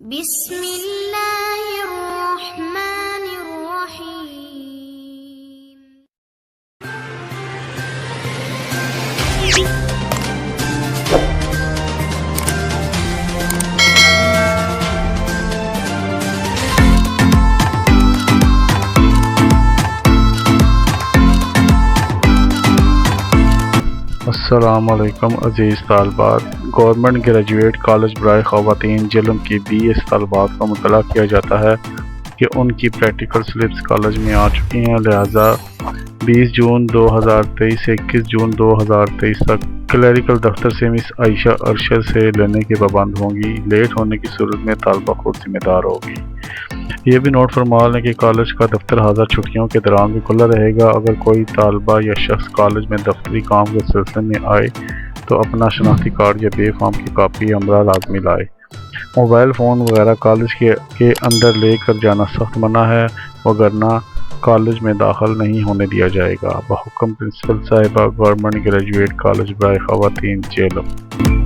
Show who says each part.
Speaker 1: بسم اللہ الرحمن الرحیم۔
Speaker 2: السلام علیکم عزیز طالبات، گورنمنٹ گریجوایٹ کالج برائے خواتین جہلم کی 20 طالبات کو مطلع کیا جاتا ہے کہ ان کی پریکٹیکل سلپس کالج میں آ چکی ہیں، لہذا 20 جون 2023 سے 21 جون 2023 تک کلیریکل دفتر سے مس عائشہ ارشد سے لینے کے پابند ہوں گی۔ لیٹ ہونے کی صورت میں طالبہ خود ذمہ دار ہوگی۔ یہ بھی نوٹ فرما لیں کہ کالج کا دفتر حاضر چھٹیوں کے دوران بھی کھلا رہے گا۔ اگر کوئی طالبہ یا شخص کالج میں دفتری کام کے سلسلے میں آئے تو اپنا شناختی کارڈ یا بے فارم کی کاپی ہمراہ لازمی لائے۔ موبائل فون وغیرہ کالج کے اندر لے کر جانا سخت منع ہے، وگرنہ کالج میں داخل نہیں ہونے دیا جائے گا۔ بحکم پرنسپل صاحبہ، گورنمنٹ گریجویٹ کالج برائے خواتین جہلم۔